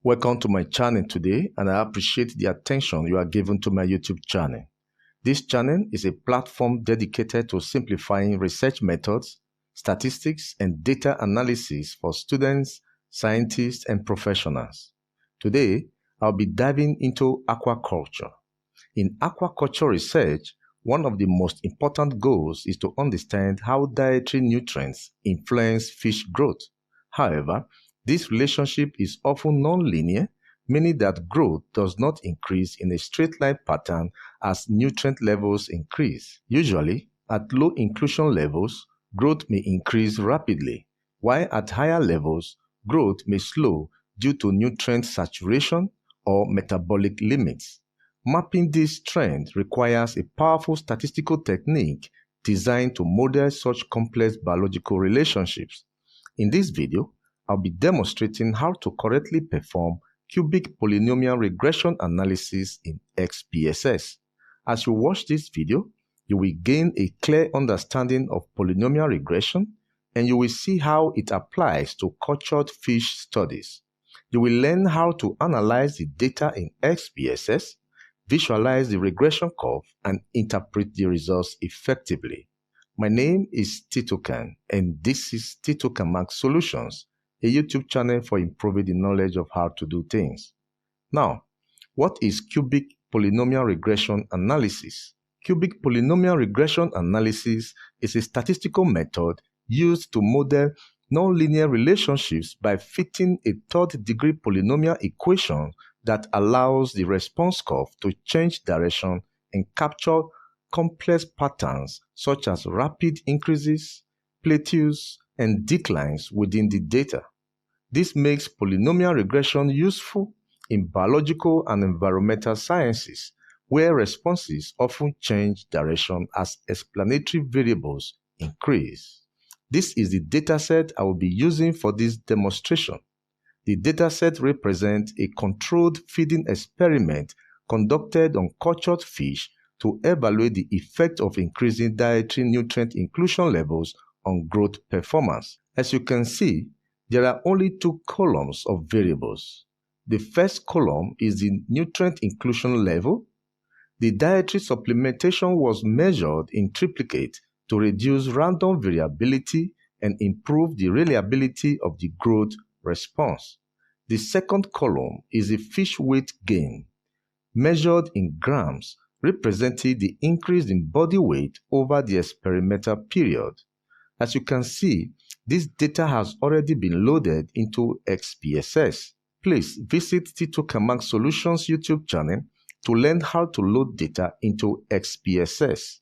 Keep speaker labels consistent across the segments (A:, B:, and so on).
A: Welcome to my channel today, and I appreciate the attention you are giving to my YouTube channel. This channel is a platform dedicated to simplifying research methods, statistics, and data analysis for students, scientists, and professionals. Today, I'll be diving into aquaculture. In aquaculture research, one of the most important goals is to understand how dietary nutrients influence fish growth. However, this relationship is often non-linear, meaning that growth does not increase in a straight line pattern as nutrient levels increase. Usually, at low inclusion levels, growth may increase rapidly, while at higher levels, growth may slow due to nutrient saturation or metabolic limits. Mapping this trend requires a powerful statistical technique designed to model such complex biological relationships. In this video, I'll be demonstrating how to correctly perform cubic polynomial regression analysis in SPSS. As you watch this video, you will gain a clear understanding of polynomial regression, and you will see how it applies to cultured fish studies. You will learn how to analyze the data in SPSS, visualize the regression curve, and interpret the results effectively. My name is Titocan, and this is Titocan Solutions, a YouTube channel for improving the knowledge of how to do things. Now, what is cubic polynomial regression analysis? Cubic polynomial regression analysis is a statistical method used to model nonlinear relationships by fitting a third-degree polynomial equation that allows the response curve to change direction and capture complex patterns such as rapid increases, plateaus, and declines within the data. This makes polynomial regression useful in biological and environmental sciences, where responses often change direction as explanatory variables increase. This is the dataset I will be using for this demonstration. The dataset represents a controlled feeding experiment conducted on cultured fish to evaluate the effect of increasing dietary nutrient inclusion levels on growth performance. As you can see, there are only two columns of variables. The first column is the nutrient inclusion level. The dietary supplementation was measured in triplicate to reduce random variability and improve the reliability of the growth response. The second column is the fish weight gain, measured in grams, representing the increase in body weight over the experimental period. As you can see, this data has already been loaded into SPSS. Please visit Titocan Solutions YouTube channel to learn how to load data into SPSS.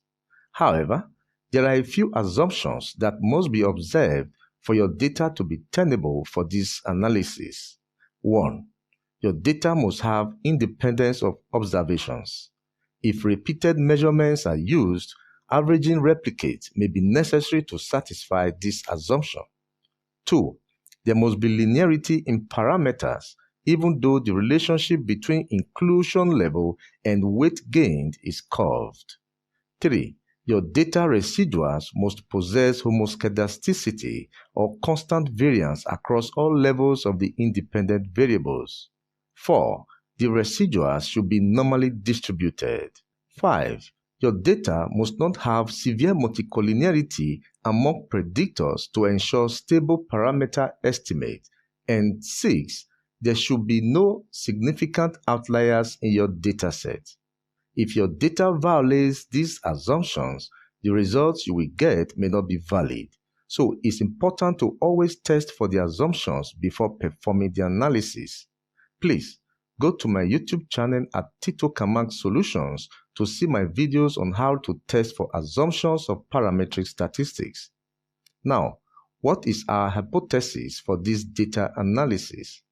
A: However, there are a few assumptions that must be observed for your data to be tenable for this analysis. 1. Your data must have independence of observations. If repeated measurements are used, averaging replicates may be necessary to satisfy this assumption. 2. There must be linearity in parameters, even though the relationship between inclusion level and weight gained is curved. 3. Your data residuals must possess homoscedasticity or constant variance across all levels of the independent variables. 4. The residuals should be normally distributed. 5. Your data must not have severe multicollinearity among predictors to ensure stable parameter estimate. And 6. There should be no significant outliers in your dataset. If your data violates these assumptions, the results you will get may not be valid. So it's important to always test for the assumptions before performing the analysis. Please go to my YouTube channel at Titocan Solutions to see my videos on how to test for assumptions of parametric statistics. Now, what is our hypothesis for this data analysis?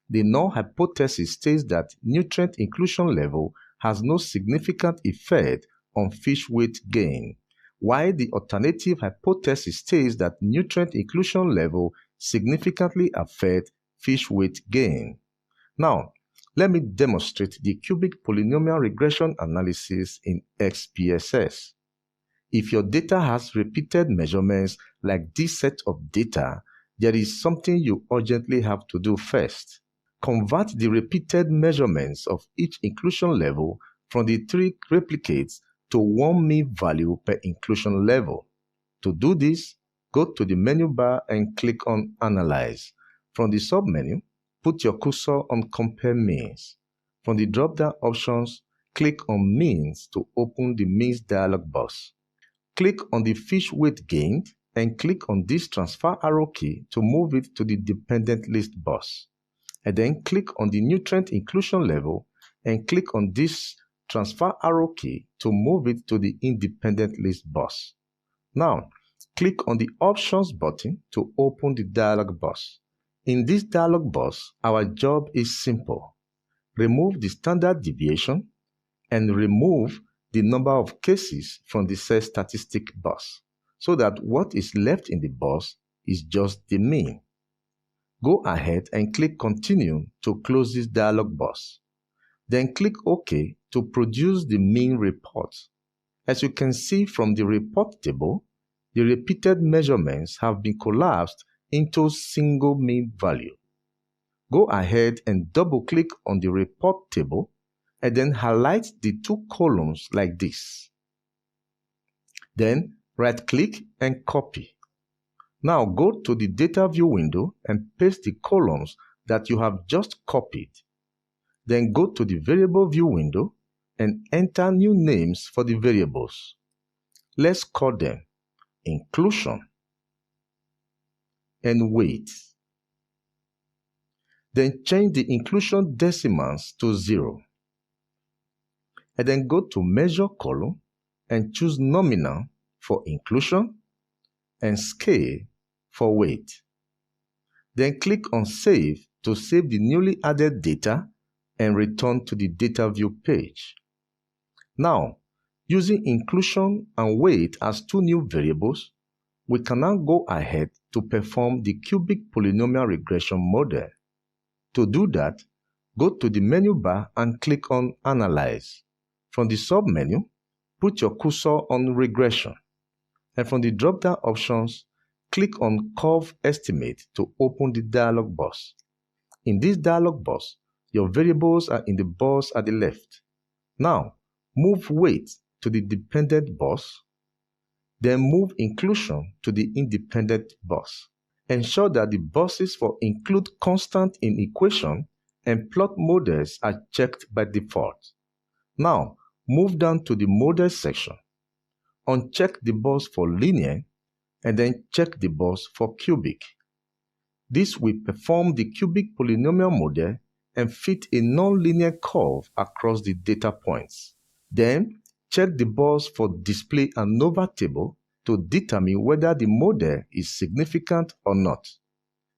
A: The null hypothesis states that nutrient inclusion level has no significant effect on fish weight gain, while the alternative hypothesis states that nutrient inclusion level significantly affects fish weight gain. Now, let me demonstrate the cubic polynomial regression analysis in SPSS. If your data has repeated measurements like this set of data, there is something you urgently have to do first. convert the repeated measurements of each inclusion level from the 3 replicates to one mean value per inclusion level. To do this, go to the menu bar and click on Analyze. From the submenu, put your cursor on Compare Means. From the drop-down options, click on Means to open the Means dialog box. Click on the fish weight gained and click on this transfer arrow key to move it to the dependent list box. And then click on the nutrient inclusion level and click on this transfer arrow key to move it to the independent list box. Now, click on the Options button to open the dialog box. In this dialog box, our job is simple. Remove the standard deviation and remove the number of cases from the set statistic box so that what is left in the box is just the mean. Go ahead and click Continue to close this dialog box. Then click OK to produce the mean report. As you can see from the report table, the repeated measurements have been collapsed into single mean value. Go ahead and double-click on the report table and then highlight the 2 columns like this. Then right-click and copy. Now go to the Data View window and paste the columns that you have just copied. Then go to the Variable View window and enter new names for the variables. Let's call them Inclusion and Weight. Then change the inclusion decimals to 0. And then go to Measure column and choose Nominal for inclusion and Scale for weight. Then click on Save to save the newly added data and return to the Data View page. Now, using inclusion and weight as 2 new variables, we can now go ahead to perform the cubic polynomial regression model. To do that, go to the menu bar and click on Analyze. From the submenu, put your cursor on Regression. And from the drop-down options, click on Curve Estimate to open the dialog box. In this dialog box, your variables are in the box at the left. Now, move Weight to the dependent box, then move Inclusion to the independent box. Ensure that the boxes for Include Constant in Equation and Plot Models are checked by default. Now, move down to the Model section. Uncheck the box for Linear and then check the box for Cubic. This will perform the cubic polynomial model and fit a nonlinear curve across the data points. Then, check the box for Display ANOVA table to determine whether the model is significant or not.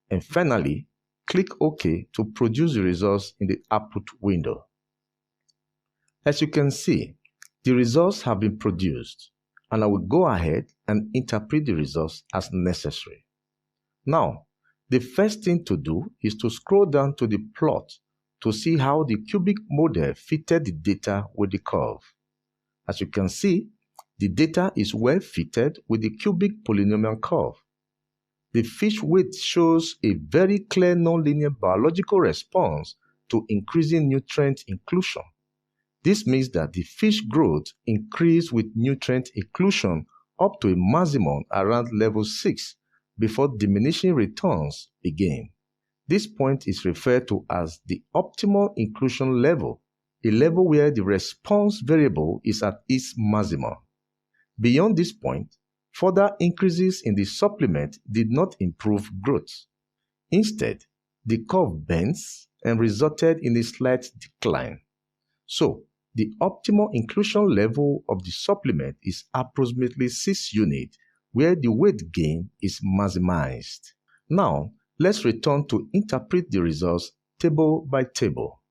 A: And finally, click OK to produce the results in the output window. As you can see, the results have been produced, and I will go ahead and interpret the results as necessary. Now, the first thing to do is to scroll down to the plot to see how the cubic model fitted the data with the curve. As you can see, the data is well fitted with the cubic polynomial curve. The fish weight shows a very clear nonlinear biological response to increasing nutrient inclusion. This means that the fish growth increased with nutrient inclusion up to a maximum around level 6 before diminishing returns begin. This point is referred to as the optimal inclusion level, a level where the response variable is at its maximum. Beyond this point, further increases in the supplement did not improve growth. Instead, the curve bends and resulted in a slight decline. So, the optimal inclusion level of the supplement is approximately 6 units, where the weight gain is maximized. Now, let's return to interpret the results table by table.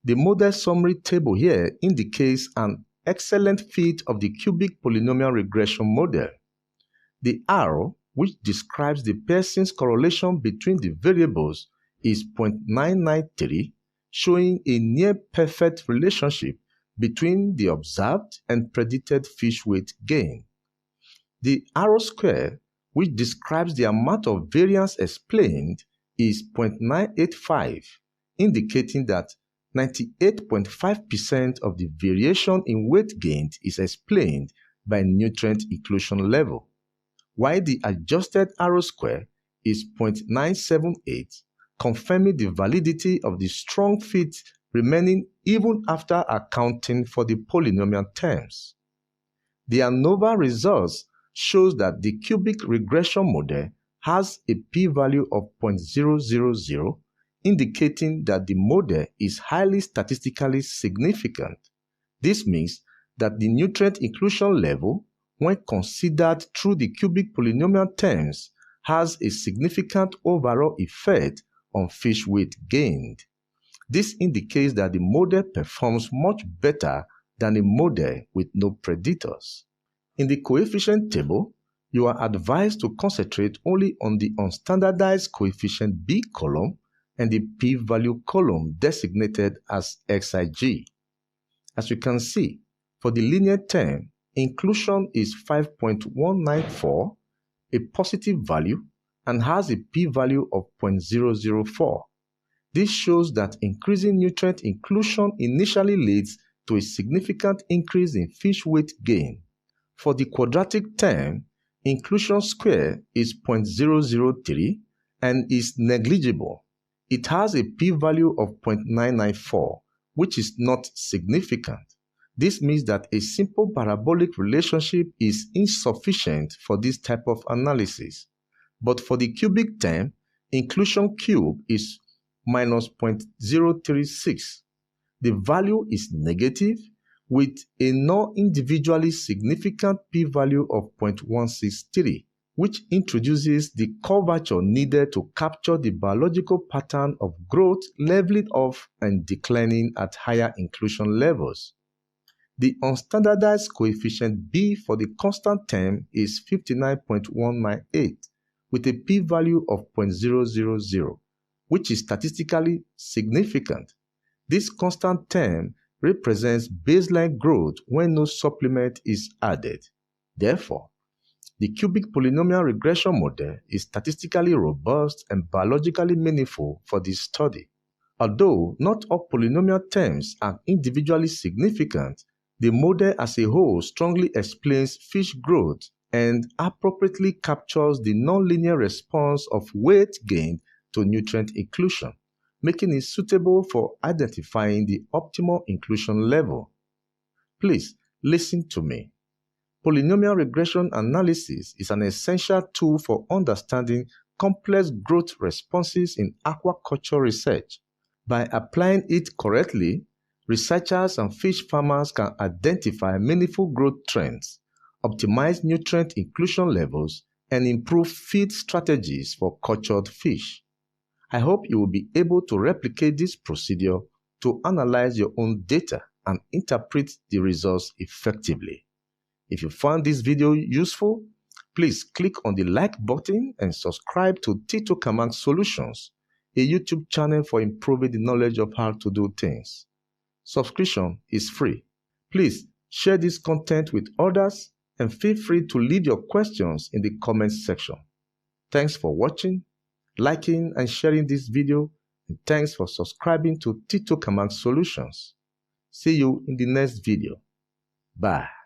A: The model summary table here indicates an excellent fit of the cubic polynomial regression model. The arrow, which describes the Pearson's correlation between the variables, is 0.993, showing a near-perfect relationship between the observed and predicted fish weight gain. The arrow square, which describes the amount of variance explained, is 0.985, indicating that 98.5% of the variation in weight gained is explained by nutrient inclusion level, while the adjusted R-square is 0.978, confirming the validity of the strong fit remaining even after accounting for the polynomial terms. The ANOVA results shows that the cubic regression model has a p-value of 0.000, indicating that the model is highly statistically significant. This means that the nutrient inclusion level, when considered through the cubic polynomial terms, has a significant overall effect on fish weight gained. This indicates that the model performs much better than a model with no predators. In the coefficient table, you are advised to concentrate only on the unstandardized coefficient B column and the p-value column designated as Xig. As you can see, for the linear term, inclusion is 5.194, a positive value, and has a p-value of 0.004. This shows that increasing nutrient inclusion initially leads to a significant increase in fish weight gain. For the quadratic term, inclusion square is 0.003 and is negligible. It has a p-value of 0.994, which is not significant. This means that a simple parabolic relationship is insufficient for this type of analysis. But for the cubic term, inclusion cube is minus 0.036. The value is negative with a non-individually significant p-value of 0.163, which introduces the curvature needed to capture the biological pattern of growth leveling off and declining at higher inclusion levels. The unstandardized coefficient B for the constant term is 59.198 with a p-value of 0.000, which is statistically significant. This constant term represents baseline growth when no supplement is added. Therefore, the cubic polynomial regression model is statistically robust and biologically meaningful for this study. Although not all polynomial terms are individually significant, the model as a whole strongly explains fish growth and appropriately captures the nonlinear response of weight gain to nutrient inclusion, making it suitable for identifying the optimal inclusion level. Please listen to me. Polynomial regression analysis is an essential tool for understanding complex growth responses in aquaculture research. By applying it correctly, researchers and fish farmers can identify meaningful growth trends, optimize nutrient inclusion levels, and improve feed strategies for cultured fish. I hope you will be able to replicate this procedure to analyze your own data and interpret the results effectively. If you found this video useful, please click on the like button and subscribe to Titocan Solutions, a YouTube channel for improving the knowledge of how to do things. Subscription is free. Please share this content with others and feel free to leave your questions in the comments section. Thanks for watching, liking and sharing this video, and thanks for subscribing to Titocan Solutions. See you in the next video. Bye.